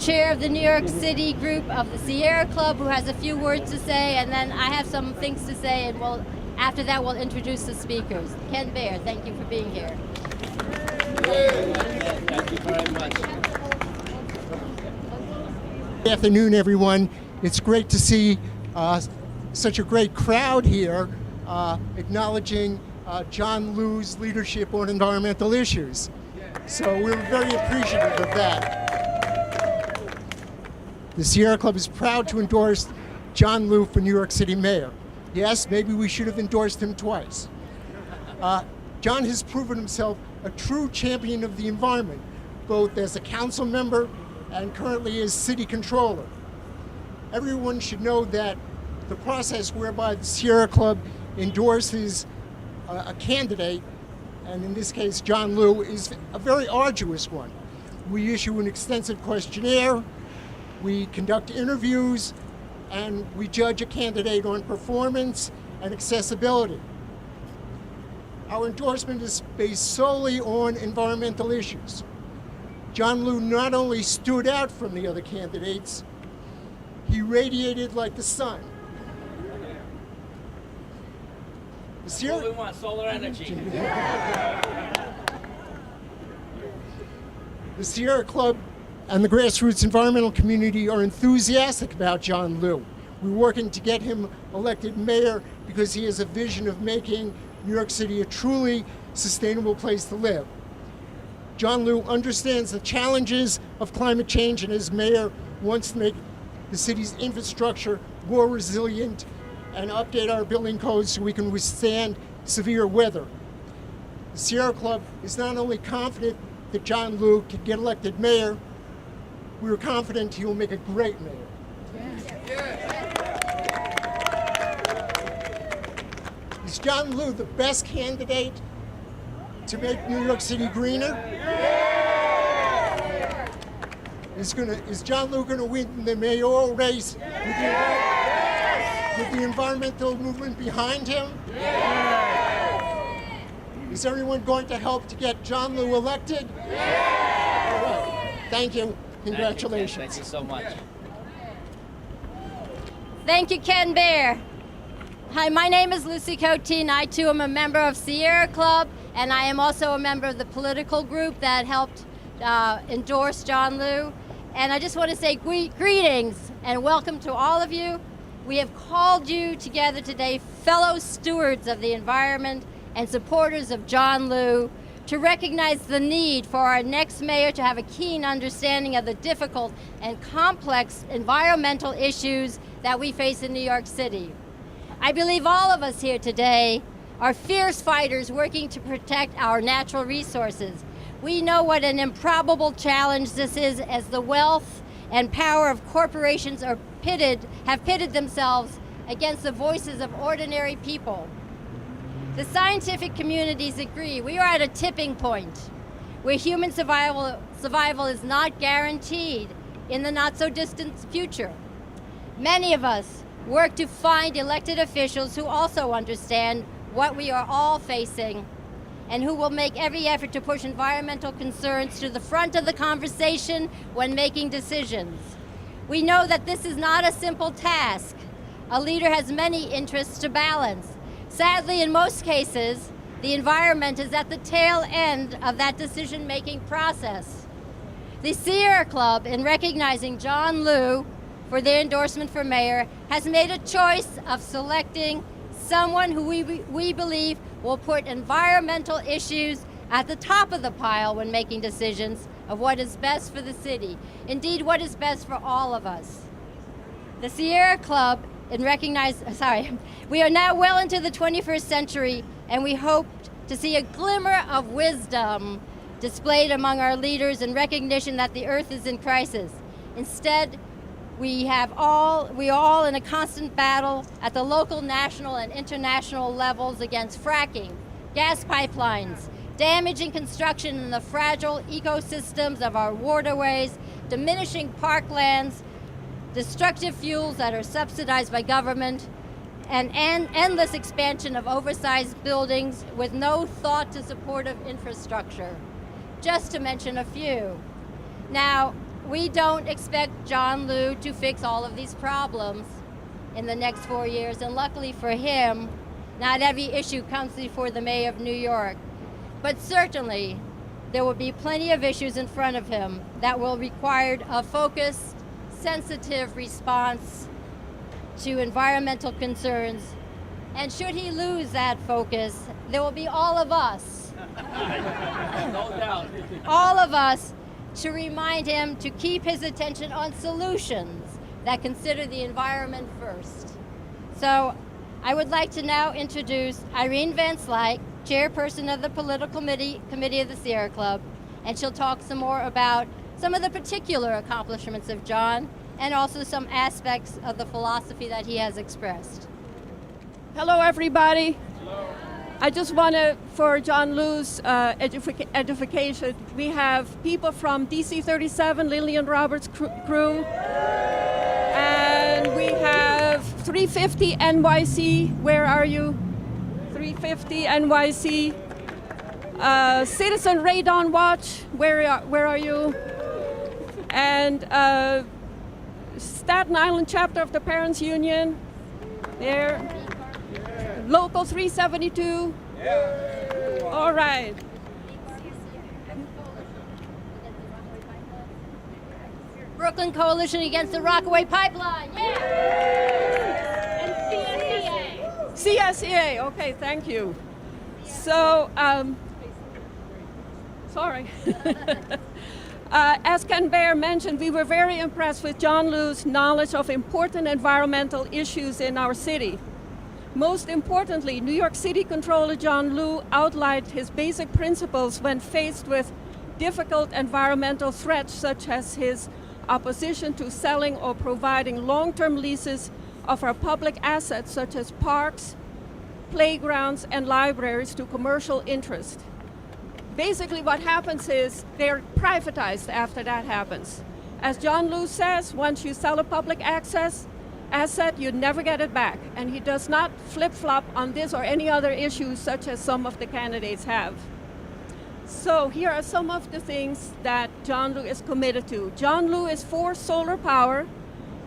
chair of the New York City group of the Sierra Club, who has a few words to say, and then I have some things to say, and after that we'll introduce the speakers. Ken Baer, thank you for being here. Thank you very much. Good afternoon, everyone. It's great to see such a great crowd here acknowledging John Liu's leadership on environmental issues. So we're very appreciative of that. The Sierra Club is proud to endorse John Liu for New York City Mayor. Yes, maybe we should have endorsed him twice. John has proven himself a true champion of the environment, both as a council member and currently as city controller. Everyone should know that the process whereby the Sierra Club endorses a candidate, and in this case John Liu, is a very arduous one. We issue an extensive questionnaire, we conduct interviews, and we judge a candidate on performance and accessibility. Our endorsement is based solely on environmental issues. John Liu not only stood out from the other candidates, he radiated like the sun. What we want, solar energy. The Sierra Club and the grassroots environmental community are enthusiastic about John Liu. We're working to get him elected mayor because he has a vision of making New York City a truly sustainable place to live. John Liu understands the challenges of climate change, and as mayor wants to make the city's infrastructure more resilient and update our building codes so we can withstand severe weather. The Sierra Club is not only confident that John Liu can get elected mayor, we're confident he will make a great mayor. Is John Liu the best candidate to make New York City greener? Is John Liu going to win the mayoral race with the environmental movement behind him? Is everyone going to help to get John Liu elected? All right. Thank you. Congratulations. Thank you so much. Thank you, Ken Baer. Hi, my name is Lucy Coteen. I too am a member of Sierra Club, and I am also a member of the political group that helped endorse John Liu. And I just want to say greetings and welcome to all of you. We have called you together today, fellow stewards of the environment and supporters of John Liu, to recognize the need for our next mayor to have a keen understanding of the difficult and complex environmental issues that we face in New York City. I believe all of us here today are fierce fighters working to protect our natural resources. We know what an improbable challenge this is, as the wealth and power of corporations have pitted themselves against the voices of ordinary people. The scientific communities agree we are at a tipping point where human survival is not guaranteed in the not-so-distant future. Many of us work to find elected officials who also understand what we are all facing and who will make every effort to push environmental concerns to the front of the conversation when making decisions. We know that this is not a simple task. A leader has many interests to balance. Sadly, in most cases, the environment is at the tail end of that decision-making process. The Sierra Club, in recognizing John Liu for their endorsement for mayor, has made a choice of selecting someone who we believe will put environmental issues at the top of the pile when making decisions of what is best for the city. Indeed, what is best for all of us. The Sierra Club, we are now well into the 21st century, and we hope to see a glimmer of wisdom displayed among our leaders in recognition that the earth is in crisis. Instead, we are all in a constant battle at the local, national, and international levels against fracking, gas pipelines, damaging construction in the fragile ecosystems of our waterways, diminishing parklands, destructive fuels that are subsidized by government, and endless expansion of oversized buildings with no thought to supportive infrastructure, just to mention a few. Now, we don't expect John Liu to fix all of these problems in the next 4 years, and luckily for him, not every issue comes before the Mayor of New York. But certainly, there will be plenty of issues in front of him that will require a focused, sensitive response to environmental concerns. And should he lose that focus, there will be all of us, No doubt. all of us, to remind him to keep his attention on solutions that consider the environment first. So I would like to now introduce Irene Van Slyke, chairperson of the Political Committee of the Sierra Club, and she'll talk some more about some of the particular accomplishments of John and also some aspects of the philosophy that he has expressed. Hello, everybody. Hello. I just want to, for John Liu's edification, we have people from DC 37, Lillian Roberts' crew, and we have 350 NYC. Where are you? 350 NYC. Citizen Radon Watch. Where are you? And Staten Island chapter of the Parents Union. There. Local 372. Yeah. All right. Brooklyn Coalition Against the Rockaway Pipeline. Yeah. And CSEA. Okay, thank you. So, sorry. As Ken Baer mentioned, we were very impressed with John Liu's knowledge of important environmental issues in our city. Most importantly, New York City Comptroller John Liu outlined his basic principles when faced with difficult environmental threats, such as his opposition to selling or providing long-term leases of our public assets, such as parks, playgrounds, and libraries, to commercial interest. Basically, what happens is they're privatized after that happens. As John Liu says, once you sell a public access asset, you never get it back. And he does not flip-flop on this or any other issues such as some of the candidates have. So here are some of the things that John Liu is committed to. John Liu is for solar power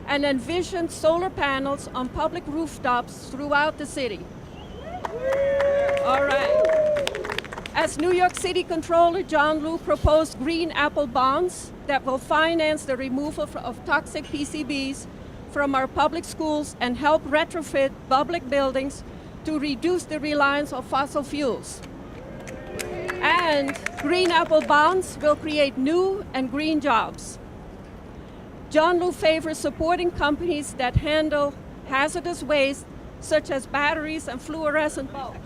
and envisioned solar panels on public rooftops throughout the city. All right. As New York City Comptroller, John Liu proposed green apple bonds that will finance the removal of toxic PCBs from our public schools and help retrofit public buildings to reduce the reliance on fossil fuels. And green apple bonds will create new and green jobs. John Liu favors supporting companies that handle hazardous waste, such as batteries and fluorescent bulbs.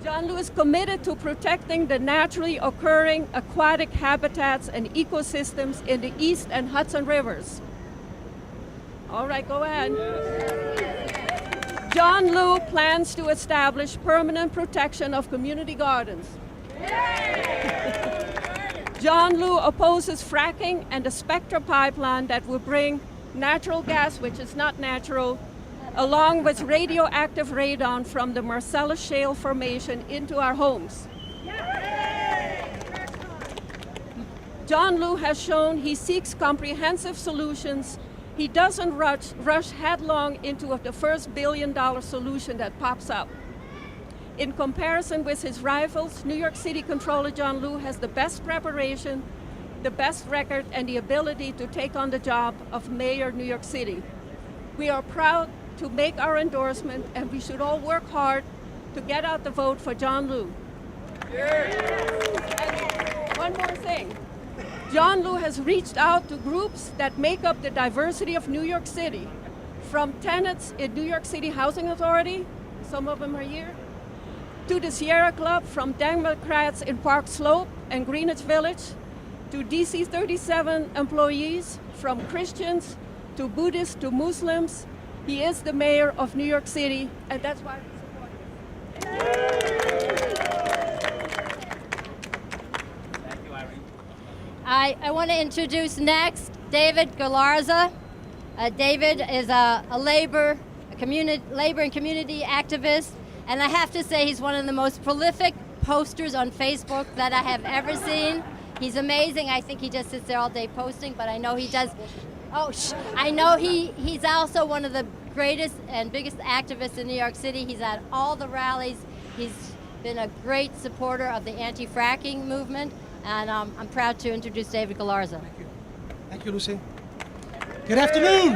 John Liu is committed to protecting the naturally occurring aquatic habitats and ecosystems in the East and Hudson rivers. All right, go ahead. John Liu plans to establish permanent protection of community gardens. John Liu opposes fracking and the Spectra pipeline that will bring natural gas, which is not natural, along with radioactive radon from the Marcellus Shale Formation into our homes. John Liu has shown he seeks comprehensive solutions. He doesn't rush headlong into the first billion-dollar solution that pops up. In comparison with his rivals, New York City Comptroller John Liu has the best preparation, the best record, and the ability to take on the job of Mayor of New York City. We are proud to make our endorsement, and we should all work hard to get out the vote for John Liu. And one more thing. John Liu has reached out to groups that make up the diversity of New York City, from tenants in New York City Housing Authority, some of them are here, to the Sierra Club, from Democrats in Park Slope and Greenwich Village, to DC 37 employees, from Christians to Buddhists to Muslims. He is the mayor of New York City, and that's why we support him. Thank you, Irene. I want to introduce next David Galarza. David is a labor and community activist, and I have to say he's one of the most prolific posters on Facebook that I have ever seen. He's amazing. I think he just sits there all day posting, but I know he does. I know he's also one of the greatest and biggest activists in New York City. He's at all the rallies. He's been a great supporter of the anti-fracking movement, and I'm proud to introduce David Galarza. Thank you, Lucy. Good afternoon.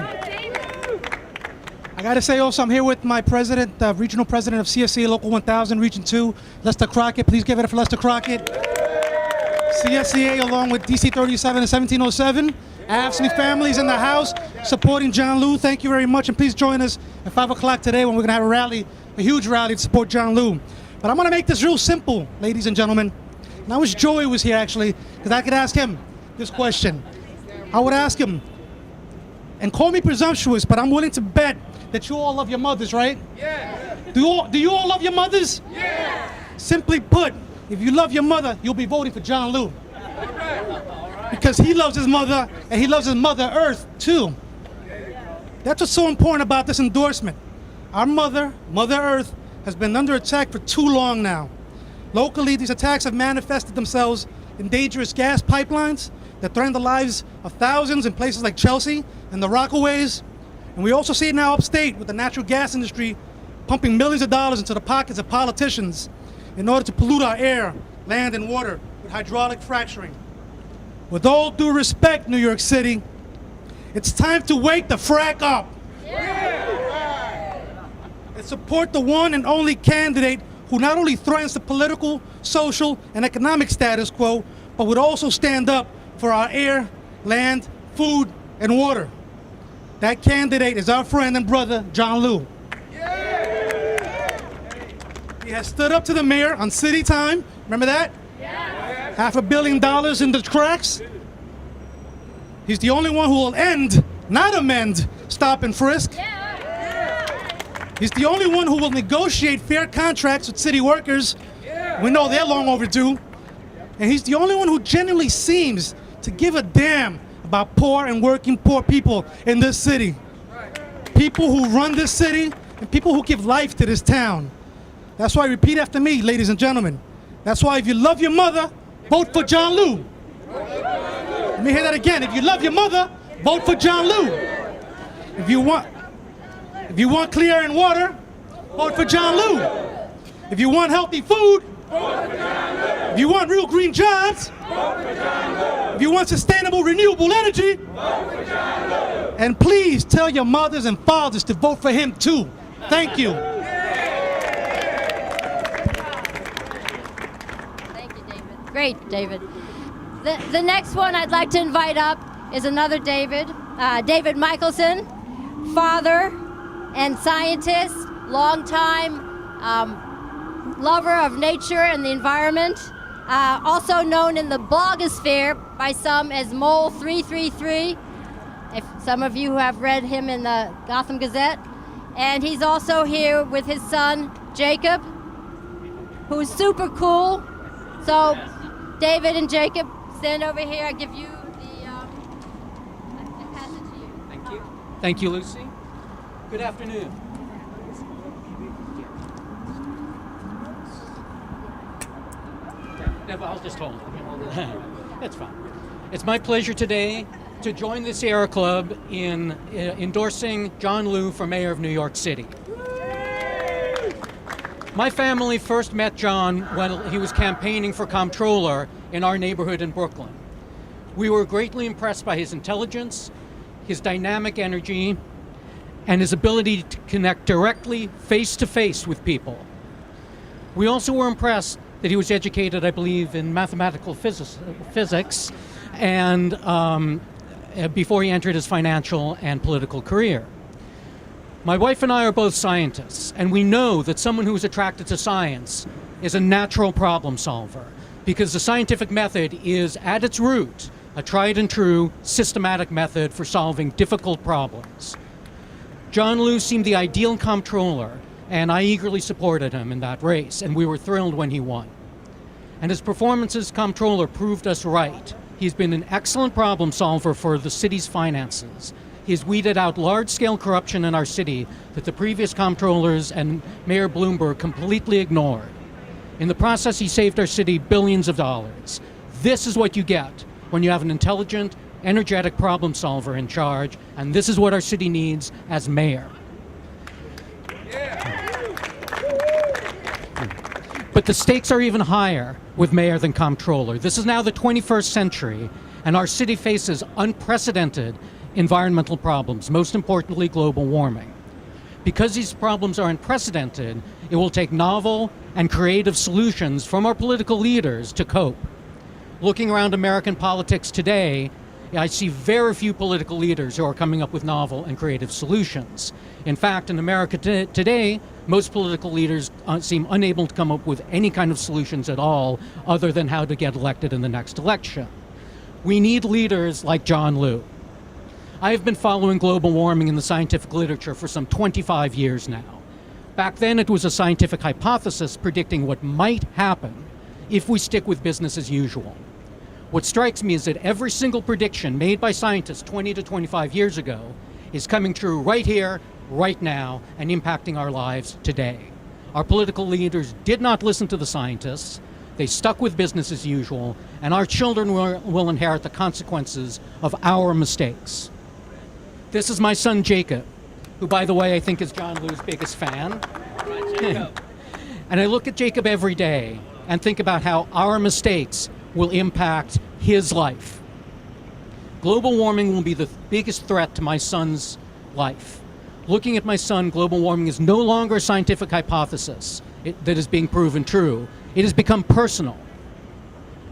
I got to say also, I'm here with my president, regional president of CSCA Local 1000, Region 2, Lester Crockett. Please give it up for Lester Crockett. CSCA, along with DC 37 and 1707. Absolutely families in the house supporting John Liu. Thank you very much, and please join us at 5 o'clock today when we're going to have a rally, a huge rally to support John Liu. But I'm going to make this real simple, ladies and gentlemen. And I wish Joey was here, actually, because I could ask him this question. I would ask him, and call me presumptuous, but I'm willing to bet that you all love your mothers, right? Yeah. Do you all love your mothers? Yeah. Simply put, if you love your mother, you'll be voting for John Liu. Because he loves his mother, and he loves his Mother Earth, too. That's what's so important about this endorsement. Our mother, Mother Earth, has been under attack for too long now. Locally, these attacks have manifested themselves in dangerous gas pipelines that threaten the lives of thousands in places like Chelsea and the Rockaways. And we also see it now upstate with the natural gas industry pumping millions of dollars into the pockets of politicians in order to pollute our air, land, and water with hydraulic fracturing. With all due respect, New York City, it's time to wake the frack up. And support the one and only candidate who not only threatens the political, social, and economic status quo, but would also stand up for our air, land, food, and water. That candidate is our friend and brother, John Liu. He has stood up to the mayor on city time. Remember that? $500 million in the cracks. He's the only one who will end, not amend, stop and frisk. He's the only one who will negotiate fair contracts with city workers. We know they're long overdue. And he's the only one who genuinely seems to give a damn about poor and working poor people in this city. People who run this city and people who give life to this town. That's why, repeat after me, ladies and gentlemen. That's why if you love your mother, vote for John Liu. Let me hear that again. If you love your mother, vote for John Liu. If you want clear air and water, vote for John Liu. If you want healthy food, vote for John Liu. If you want real green jobs, vote for John Liu. If you want sustainable renewable energy, vote for John Liu. And please tell your mothers and fathers to vote for him too. Thank you. Great, David. The next one I'd like to invite up is another David, David Michelson, father and scientist, longtime lover of nature and the environment, also known in the blogosphere by some as Mole 333, if some of you have read him in the Gotham Gazette. And he's also here with his son, Jacob, who's super cool. So, David and Jacob, stand over here. I give you I pass it to you. Thank you. Thank you, Lucy. Good afternoon. I'll just hold it. That's fine. It's my pleasure today to join the Sierra Club in endorsing John Liu for Mayor of New York City. My family first met John when he was campaigning for Comptroller in our neighborhood in Brooklyn. We were greatly impressed by his intelligence, his dynamic energy, and his ability to connect directly, face-to-face with people. We also were impressed that he was educated, I believe, in mathematical physics, and before he entered his financial and political career. My wife and I are both scientists, and we know that someone who is attracted to science is a natural problem solver, because the scientific method is, at its root, a tried and true systematic method for solving difficult problems. John Liu seemed the ideal comptroller, and I eagerly supported him in that race, and we were thrilled when he won. And his performance as comptroller proved us right. He's been an excellent problem solver for the city's finances. He's weeded out large-scale corruption in our city that the previous comptrollers and Mayor Bloomberg completely ignored. In the process, he saved our city billions of dollars. This is what you get when you have an intelligent, energetic problem solver in charge, and this is what our city needs as mayor. But the stakes are even higher with mayor than comptroller. This is now the 21st century, and our city faces unprecedented environmental problems, most importantly global warming. Because these problems are unprecedented, it will take novel and creative solutions from our political leaders to cope. Looking around American politics today, I see very few political leaders who are coming up with novel and creative solutions. In fact, in America today, most political leaders seem unable to come up with any kind of solutions at all other than how to get elected in the next election. We need leaders like John Liu. I have been following global warming in the scientific literature for some 25 years now. Back then, it was a scientific hypothesis predicting what might happen if we stick with business as usual. What strikes me is that every single prediction made by scientists 20 to 25 years ago is coming true right here, right now, and impacting our lives today. Our political leaders did not listen to the scientists. They stuck with business as usual, and our children will inherit the consequences of our mistakes. This is my son, Jacob, who, by the way, I think is John Liu's biggest fan. And I look at Jacob every day and think about how our mistakes will impact his life. Global warming will be the biggest threat to my son's life. Looking at my son, global warming is no longer a scientific hypothesis that is being proven true. It has become personal.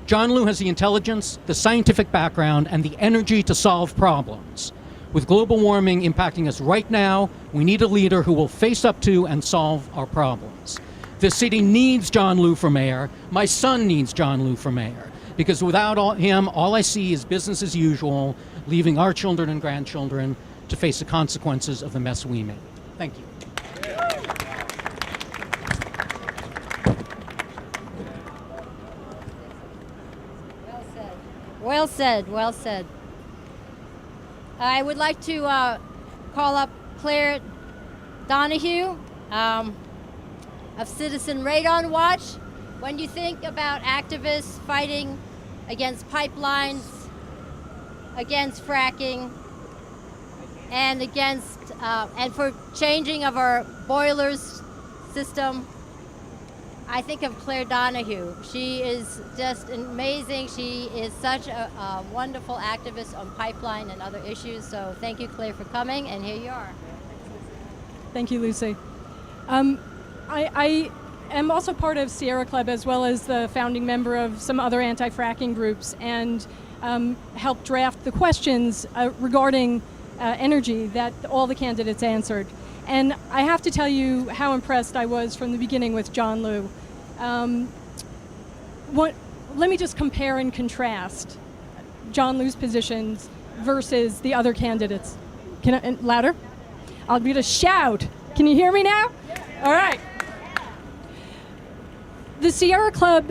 John Liu has the intelligence, the scientific background, and the energy to solve problems. With global warming impacting us right now, we need a leader who will face up to and solve our problems. This city needs John Liu for mayor. My son needs John Liu for mayor. Because without him, all I see is business as usual, leaving our children and grandchildren to face the consequences of the mess we made. Thank you. Well said. Well said. Well said. I would like to call up Claire Donahue of Citizen Radon Watch. When you think about activists fighting against pipelines, against fracking, and against and for changing of our boilers system, I think of Claire Donahue. She is just amazing. She is such a wonderful activist on pipeline and other issues. So thank you, Claire, for coming, and here you are. Thank you, Lucy. I am also part of Sierra Club, as well as the founding member of some other anti-fracking groups, and helped draft the questions regarding energy that all the candidates answered. And I have to tell you how impressed I was from the beginning with John Liu. Let me just compare and contrast John Liu's positions versus the other candidates. Can I, louder? I'll be to shout. Can you hear me now? All right. The Sierra Club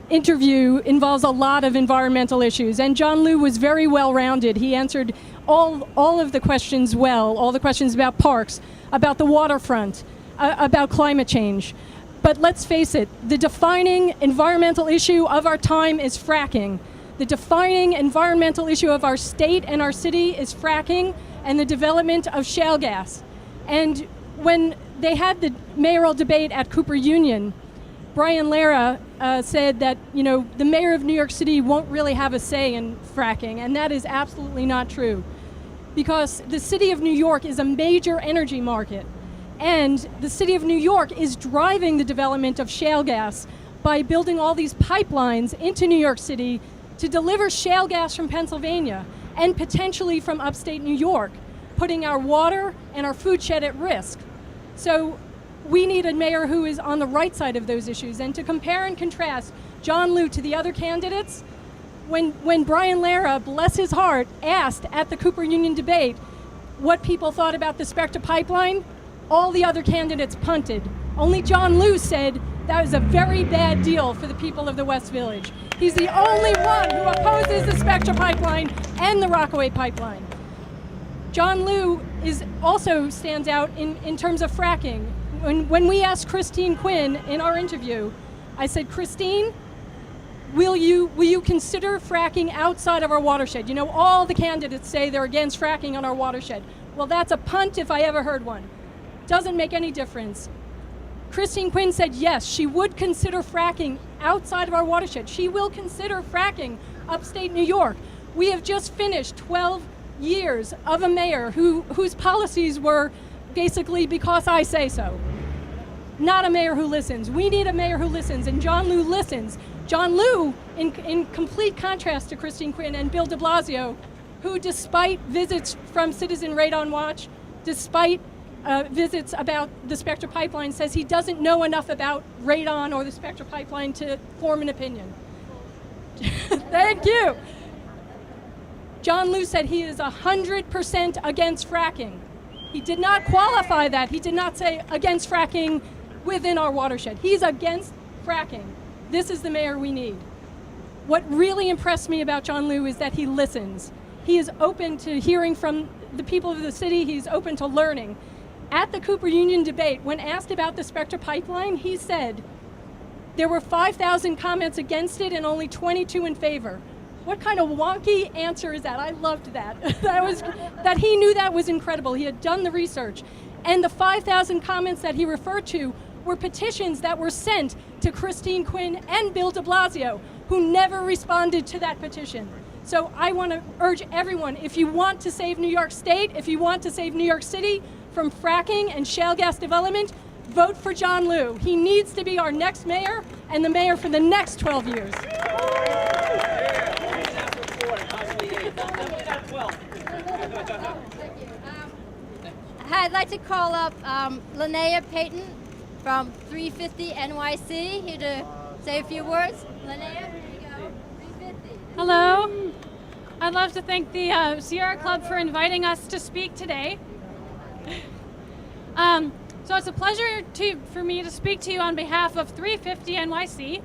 interview involves a lot of environmental issues, and John Liu was very well-rounded. He answered all of the questions well, all the questions about parks, about the waterfront, about climate change. But let's face it, the defining environmental issue of our time is fracking. The defining environmental issue of our state and our city is fracking and the development of shale gas. And when they had the mayoral debate at Cooper Union, Brian Lara said that, the mayor of New York City won't really have a say in fracking, and that is absolutely not true. Because the city of New York is a major energy market, and the city of New York is driving the development of shale gas by building all these pipelines into New York City to deliver shale gas from Pennsylvania and potentially from upstate New York, putting our water and our food shed at risk. So we need a mayor who is on the right side of those issues. And to compare and contrast John Liu to the other candidates, when Brian Lara, bless his heart, asked at the Cooper Union debate what people thought about the Spectra pipeline, all the other candidates punted. Only John Liu said that was a very bad deal for the people of the West Village. He's the only one who opposes the Spectra pipeline and the Rockaway pipeline. John Liu also stands out in terms of fracking. When we asked Christine Quinn in our interview I said, Christine, will you consider fracking outside of our watershed? You know, all the candidates say they're against fracking on our watershed. Well, that's a punt if I ever heard one. Doesn't make any difference. Christine Quinn said yes, she would consider fracking outside of our watershed. She will consider fracking upstate New York. We have just finished 12 years of a mayor whose policies were basically because I say so. Not a mayor who listens. We need a mayor who listens, and John Liu listens. John Liu, in complete contrast to Christine Quinn and Bill de Blasio, who despite visits from Citizen Radon Watch, despite visits about the Spectra Pipeline, says he doesn't know enough about radon or the Spectra Pipeline to form an opinion. Thank you. John Liu said he is 100% against fracking. He did not qualify that. He did not say against fracking within our watershed. He's against fracking. This is the mayor we need. What really impressed me about John Liu is that he listens. He is open to hearing from the people of the city. He's open to learning. At the Cooper Union debate, when asked about the Spectra Pipeline, he said there were 5,000 comments against it and only 22 in favor. What kind of wonky answer is that? I loved that. That he knew that was incredible. He had done the research. And the 5,000 comments that he referred to were petitions that were sent to Christine Quinn and Bill de Blasio, who never responded to that petition. So I want to urge everyone, if you want to save New York State, if you want to save New York City from fracking and shale gas development, vote for John Liu. He needs to be our next mayor and the mayor for the next 12 years. I'd like to call up Linnea Payton from 350 NYC here to say a few words. Linnea, here you go. 350. Hello. I'd love to thank the Sierra Club for inviting us to speak today. So it's a pleasure for me to speak to you on behalf of 350 NYC.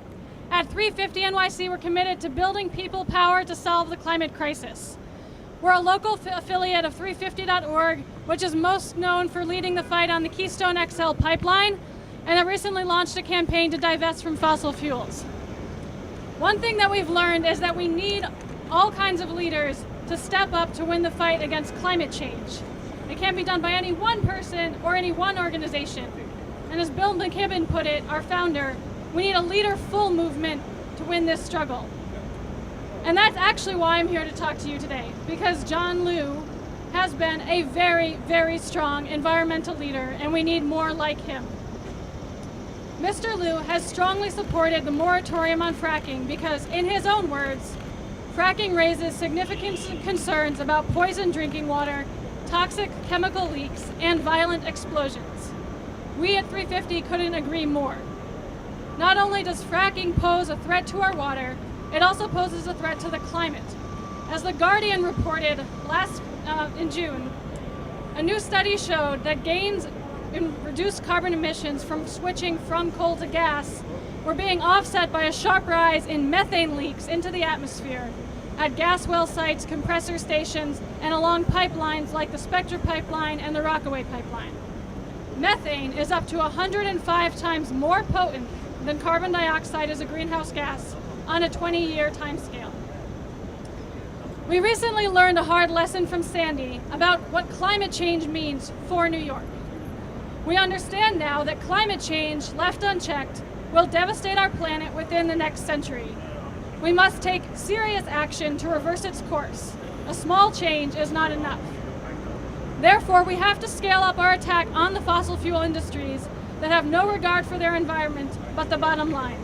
At 350 NYC, we're committed to building people power to solve the climate crisis. We're a local affiliate of 350.org, which is most known for leading the fight on the Keystone XL pipeline, and that recently launched a campaign to divest from fossil fuels. One thing that we've learned is that we need all kinds of leaders to step up to win the fight against climate change. It can't be done by any one person or any one organization. And as Bill McKibben put it, our founder, we need a leader-full movement to win this struggle. And that's actually why I'm here to talk to you today, because John Liu has been a very, very strong environmental leader, and we need more like him. Mr. Liu has strongly supported the moratorium on fracking because, in his own words, fracking raises significant concerns about poisoned drinking water, toxic chemical leaks, and violent explosions. We at 350 couldn't agree more. Not only does fracking pose a threat to our water, it also poses a threat to the climate. As The Guardian reported in June, a new study showed that gains in reduced carbon emissions from switching from coal to gas were being offset by a sharp rise in methane leaks into the atmosphere at gas well sites, compressor stations, and along pipelines like the Spectra Pipeline and the Rockaway Pipeline. Methane is up to 105 times more potent than carbon dioxide as a greenhouse gas on a 20-year timescale. We recently learned a hard lesson from Sandy about what climate change means for New York. We understand now that climate change, left unchecked, will devastate our planet within the next century. We must take serious action to reverse its course. A small change is not enough. Therefore, we have to scale up our attack on the fossil fuel industries that have no regard for their environment but the bottom line.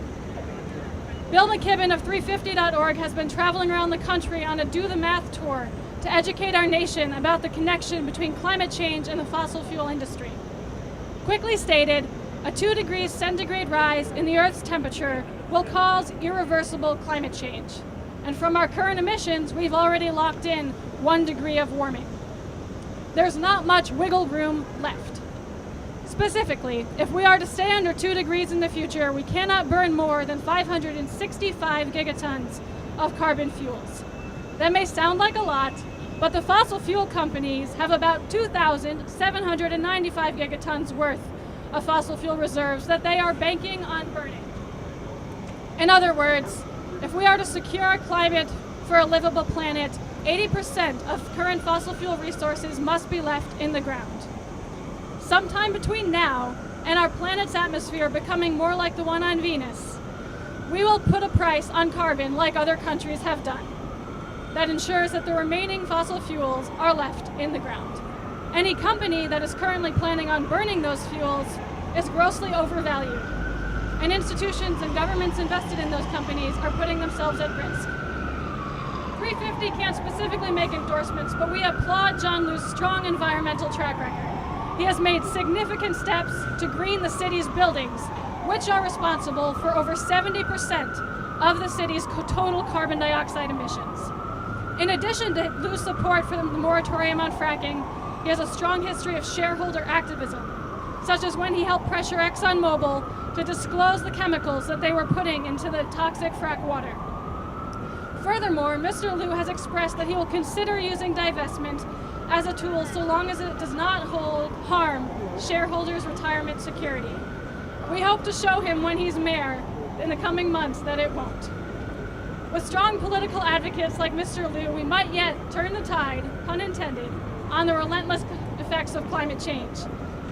Bill McKibben of 350.org has been traveling around the country on a Do the Math tour to educate our nation about the connection between climate change and the fossil fuel industry. Quickly stated, a 2 degrees centigrade rise in the Earth's temperature will cause irreversible climate change. And from our current emissions, we've already locked in 1 degree of warming. There's not much wiggle room left. Specifically, if we are to stay under 2 degrees in the future, we cannot burn more than 565 gigatons of carbon fuels. That may sound like a lot, but the fossil fuel companies have about 2,795 gigatons worth of fossil fuel reserves that they are banking on burning. In other words, if we are to secure a climate for a livable planet, 80% of current fossil fuel resources must be left in the ground. Sometime between now and our planet's atmosphere becoming more like the one on Venus, we will put a price on carbon like other countries have done that ensures that the remaining fossil fuels are left in the ground. Any company that is currently planning on burning those fuels is grossly overvalued, and institutions and governments invested in those companies are putting themselves at risk. 350 can't specifically make endorsements, but we applaud John Liu's strong environmental track record. He has made significant steps to green the city's buildings, which are responsible for over 70% of the city's total carbon dioxide emissions. In addition to Liu's support for the moratorium on fracking, he has a strong history of shareholder activism, such as when he helped pressure ExxonMobil to disclose the chemicals that they were putting into the toxic frack water. Furthermore, Mr. Liu has expressed that he will consider using divestment as a tool so long as it does not harm shareholders' retirement security. We hope to show him when he's mayor in the coming months that it won't. With strong political advocates like Mr. Liu, we might yet turn the tide, pun intended, on the relentless effects of climate change.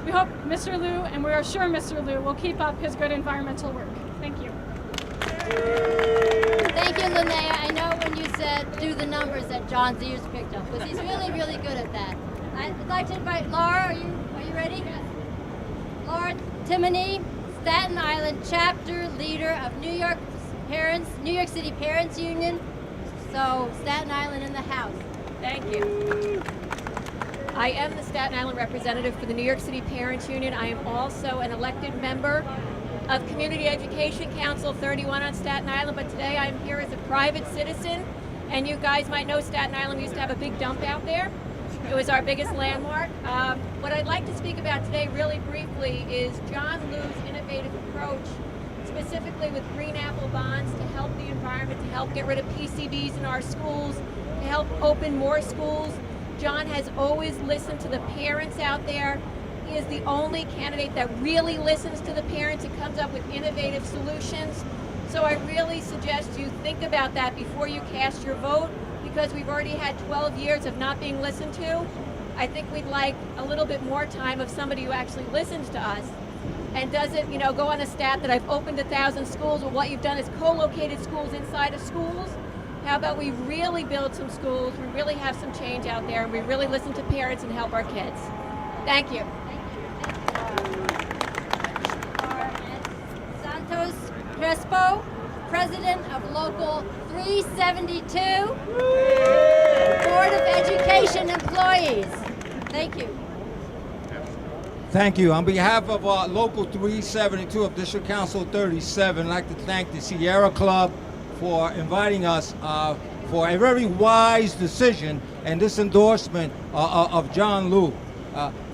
We hope Mr. Liu, and we are sure Mr. Liu, will keep up his good environmental work. Thank you. Thank you, Linnea. I know when you said do the numbers that John's ears picked up, because he's really, really good at that. I'd like to invite Laura. Are you ready? Laura Timoney, Staten Island chapter leader of New York City Parents Union. So Staten Island in the house. Thank you. I am the Staten Island representative for the New York City Parents Union. I am also an elected member of Community Education Council 31 on Staten Island, but today I'm here as a private citizen, and you guys might know Staten Island used to have a big dump out there. It was our biggest landmark. What I'd like to speak about today really briefly is John Liu's innovative approach, specifically with green apple bonds to help the environment, to help get rid of PCBs in our schools, to help open more schools. John has always listened to the parents out there. He is the only candidate that really listens to the parents and comes up with innovative solutions. So I really suggest you think about that before you cast your vote, because we've already had 12 years of not being listened to. I think we'd like a little bit more time of somebody who actually listens to us and doesn't, go on a stat that I've opened 1,000 schools. Well, what you've done is co-located schools inside of schools. How about we really build some schools, we really have some change out there, and we really listen to parents and help our kids. Thank you. Santos Crespo, President of Local 372, Board of Education Employees. Thank you. Thank you. On behalf of Local 372 of District Council 37, I'd like to thank the Sierra Club for inviting us for a very wise decision and this endorsement of John Liu.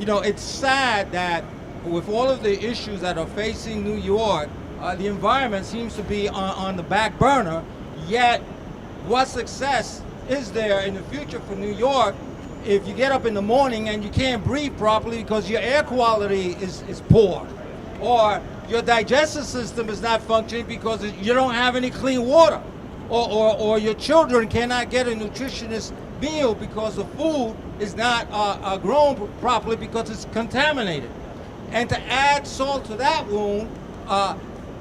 It's sad that with all of the issues that are facing New York, the environment seems to be on the back burner, yet what success is there in the future for New York if you get up in the morning and you can't breathe properly because your air quality is poor, or your digestive system is not functioning because you don't have any clean water, or your children cannot get a nutritious meal because the food is not grown properly because it's contaminated. And to add salt to that wound,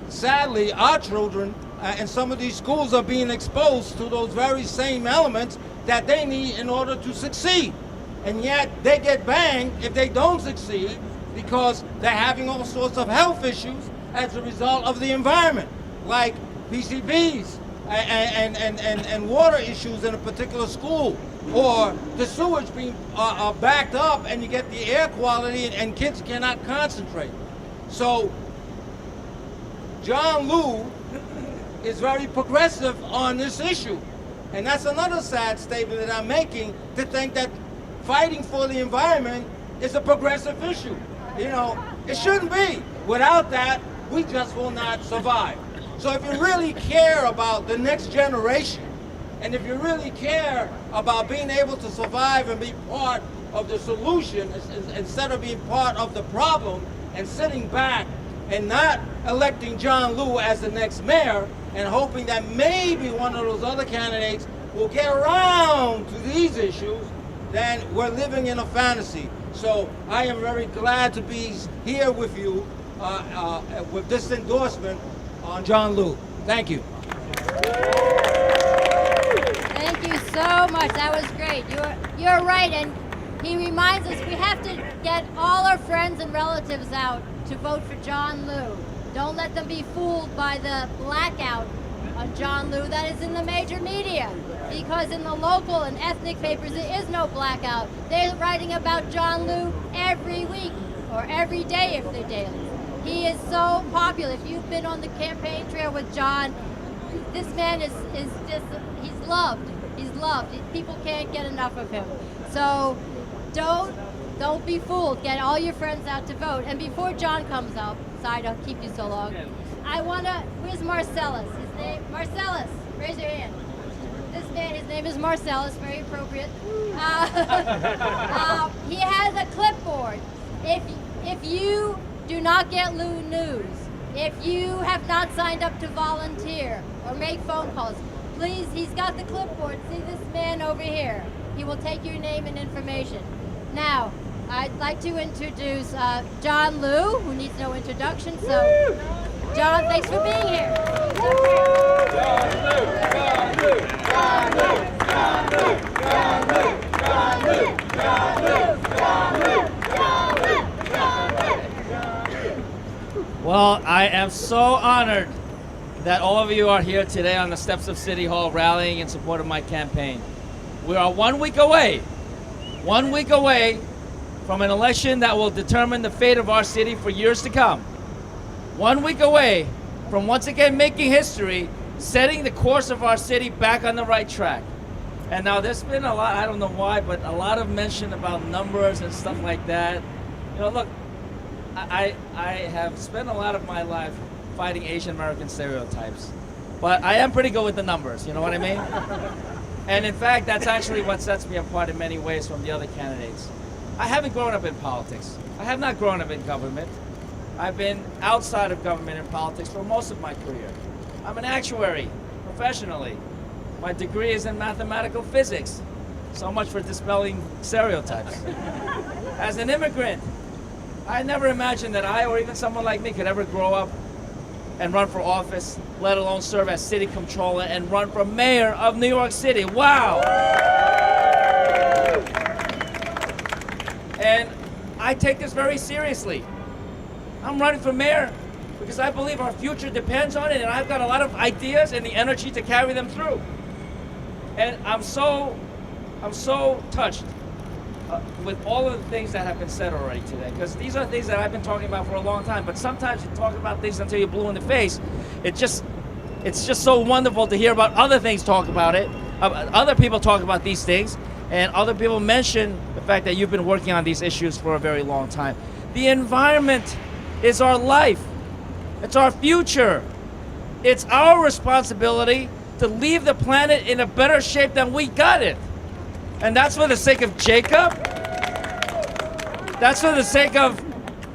sadly, our children and some of these schools are being exposed to those very same elements that they need in order to succeed. And yet they get banged if they don't succeed because they're having all sorts of health issues as a result of the environment, like PCBs and water issues in a particular school, or the sewage being backed up and you get the air quality and kids cannot concentrate. So John Liu is very progressive on this issue. And that's another sad statement that I'm making, to think that fighting for the environment is a progressive issue. It shouldn't be. Without that, we just will not survive. So if you really care about the next generation, and if you really care about being able to survive and be part of the solution instead of being part of the problem and sitting back and not electing John Liu as the next mayor and hoping that maybe one of those other candidates will get around to these issues, then we're living in a fantasy. So I am very glad to be here with you with this endorsement on John Liu. Thank you. Thank you so much. That was great. You're right, and he reminds us we have to get all our friends and relatives out to vote for John Liu. Don't let them be fooled by the blackout on John Liu that is in the major media. Because in the local and ethnic papers, there is no blackout. They're writing about John Liu every week or every day if they're daily. He is so popular. If you've been on the campaign trail with John, this man is just, he's loved. He's loved. People can't get enough of him. So don't be fooled. Get all your friends out to vote. And before John comes up, sorry to keep you so long, I wanna, where's Marcellus? His name, Marcellus, raise your hand. This man, his name is Marcellus, very appropriate. He has a clipboard. If you do not get Liu news, if you have not signed up to volunteer or make phone calls, please, he's got the clipboard. See this man over here. He will take your name and information. Now, I'd like to introduce John Liu, who needs no introduction. So, John, thanks for being here. Well, I am so honored that all of you are here today on the steps of City Hall rallying in support of my campaign. We are 1 week away from an election that will determine the fate of our city for years to come. 1 week away from once again making history, setting the course of our city back on the right track. And now there's been a lot, I don't know why, but a lot of mention about numbers and stuff like that. You know, look, I have spent a lot of my life fighting Asian American stereotypes, but I am pretty good with the numbers, you know what I mean? And in fact, that's actually what sets me apart in many ways from the other candidates. I haven't grown up in politics. I have not grown up in government. I've been outside of government and politics for most of my career. I'm an actuary, professionally. My degree is in mathematical physics. So much for dispelling stereotypes. As an immigrant, I never imagined that I, or even someone like me, could ever grow up and run for office, let alone serve as city controller and run for mayor of New York City. Wow! And I take this very seriously. I'm running for mayor because I believe our future depends on it, and I've got a lot of ideas and the energy to carry them through. And I'm so touched with all of the things that have been said already today, because these are things that I've been talking about for a long time. But sometimes you talk about things until you're blue in the face. It's just so wonderful to hear about other things talk about it, other people talk about these things, and other people mention the fact that you've been working on these issues for a very long time. The environment is our life. It's our future. It's our responsibility to leave the planet in a better shape than we got it. And that's for the sake of Jacob. That's for the sake of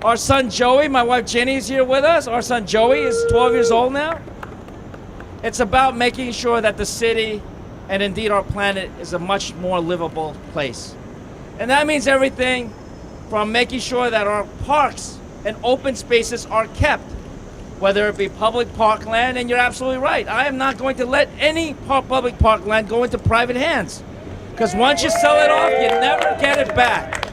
our son Joey. My wife Jenny is here with us. Our son Joey is 12 years old now. It's about making sure that the city and indeed our planet is a much more livable place. And that means everything from making sure that our parks and open spaces are kept, whether it be public parkland, and you're absolutely right. I am not going to let any public parkland go into private hands. Because once you sell it off, you never get it back.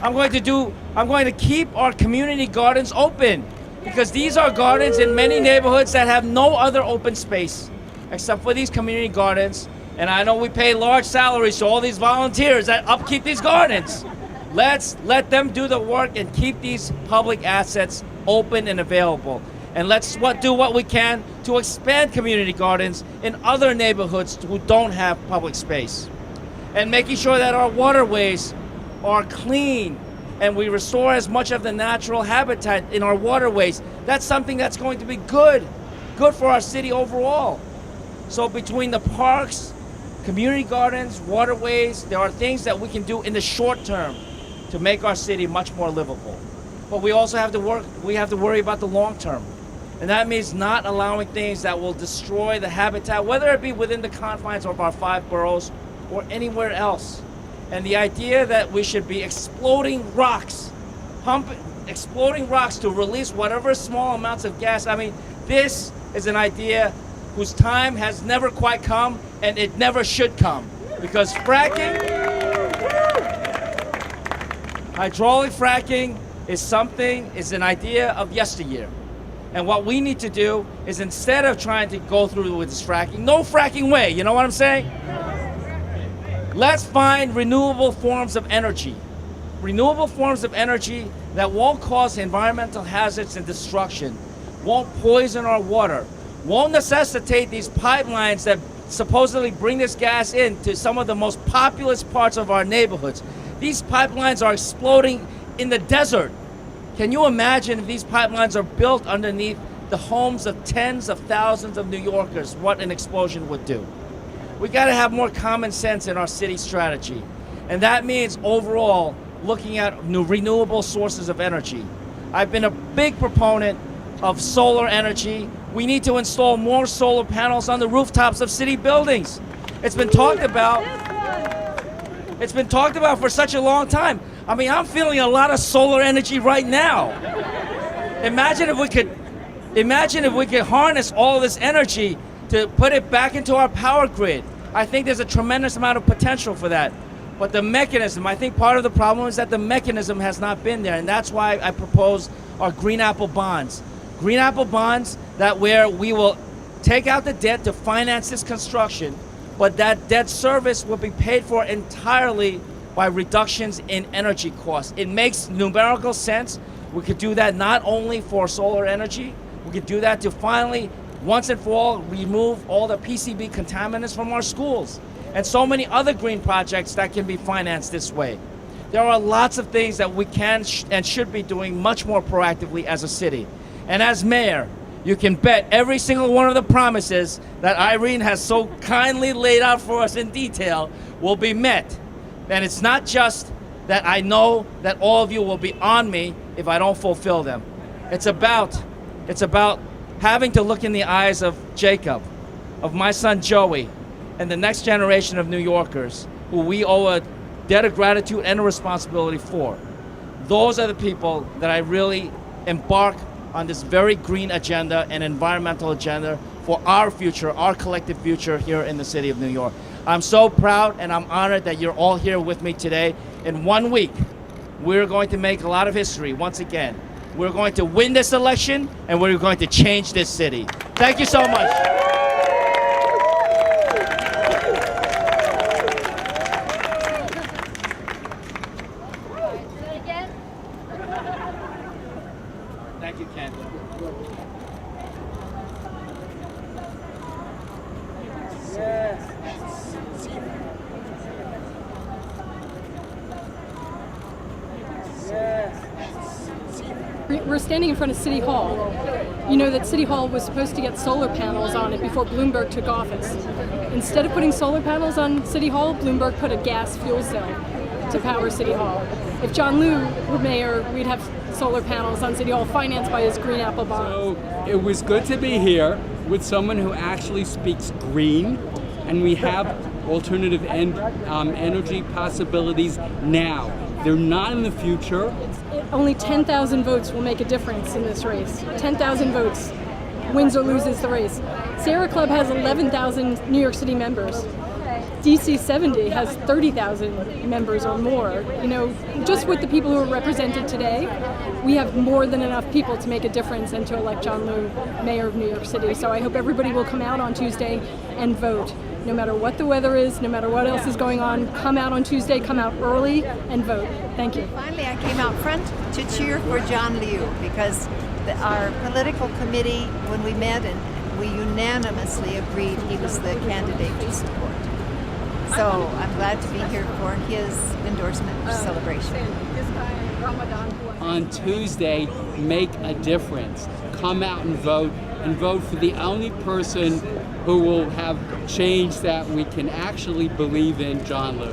I'm going to keep our community gardens open, because these are gardens in many neighborhoods that have no other open space except for these community gardens. And I know we pay large salaries to all these volunteers that upkeep these gardens. Let's let them do the work and keep these public assets open and available. And let's do what we can to expand community gardens in other neighborhoods who don't have public space. And making sure that our waterways are clean and we restore as much of the natural habitat in our waterways. That's something that's going to be good for our city overall. So between the parks, community gardens, waterways, there are things that we can do in the short term to make our city much more livable. but we also have to worry about the long term. And that means not allowing things that will destroy the habitat, whether it be within the confines of our 5 boroughs or anywhere else. And the idea that we should be exploding rocks to release whatever small amounts of gas. I mean, this is an idea whose time has never quite come, and it never should come. Because hydraulic fracking is an idea of yesteryear. And what we need to do is, instead of trying to go through with this fracking, no fracking way, you know what I'm saying? Let's find renewable forms of energy. Renewable forms of energy that won't cause environmental hazards and destruction, won't poison our water, won't necessitate these pipelines that supposedly bring this gas into some of the most populous parts of our neighborhoods. These pipelines are exploding in the desert. Can you imagine if these pipelines are built underneath the homes of tens of thousands of New Yorkers, what an explosion would do? We got to have more common sense in our city strategy. And that means overall looking at new renewable sources of energy. I've been a big proponent of solar energy. We need to install more solar panels on the rooftops of city buildings. It's been talked about. It's been talked about for such a long time. I mean, I'm feeling a lot of solar energy right now. Imagine if we could harness all this energy to put it back into our power grid. I think there's a tremendous amount of potential for that. But the mechanism, I think part of the problem is that the mechanism has not been there, and that's why I propose our Green Apple bonds. Green Apple bonds that where we will take out the debt to finance this construction, but that debt service will be paid for entirely by reductions in energy costs. It makes numerical sense. We could do that not only for solar energy, we could do that to finally, once and for all, remove all the PCB contaminants from our schools, and so many other green projects that can be financed this way. There are lots of things that we can and should be doing much more proactively as a city. And as mayor, you can bet every single one of the promises that Irene has so kindly laid out for us in detail will be met. And it's not just that I know that all of you will be on me if I don't fulfill them. It's about having to look in the eyes of Jacob, of my son Joey, and the next generation of New Yorkers who we owe a debt of gratitude and a responsibility for. Those are the people that I really embark on this very green agenda and environmental agenda for our future, our collective future here in the city of New York. I'm so proud and I'm honored that you're all here with me today. In 1 week, we're going to make a lot of history once again. We're going to win this election and we're going to change this city. Thank you so much. Thank you, Ken. We're standing in front of City Hall. You know that City Hall was supposed to get solar panels on it before Bloomberg took office. Instead of putting solar panels on City Hall, Bloomberg put a gas fuel cell to power City Hall. If John Liu were mayor, we'd have solar panels on City Hall financed by his Green Apple bonds. So it was good to be here with someone who actually speaks green, and we have alternative energy possibilities now. They're not in the future. Only 10,000 votes will make a difference in this race. 10,000 votes, wins or loses the race. Sierra Club has 11,000 New York City members. DC 70 has 30,000 members or more. You know, just with the people who are represented today, we have more than enough people to make a difference and to elect John Liu mayor of New York City. So I hope everybody will come out on Tuesday and vote. No matter what the weather is, no matter what else is going on, come out on Tuesday, come out early and vote. Thank you. Finally, I came out front to cheer for John Liu because our political committee, when we met, and we unanimously agreed he was the candidate to support. So I'm glad to be here for his endorsement celebration. On Tuesday, make a difference. Come out and vote for the only person who will have change that we can actually believe in, John Liu.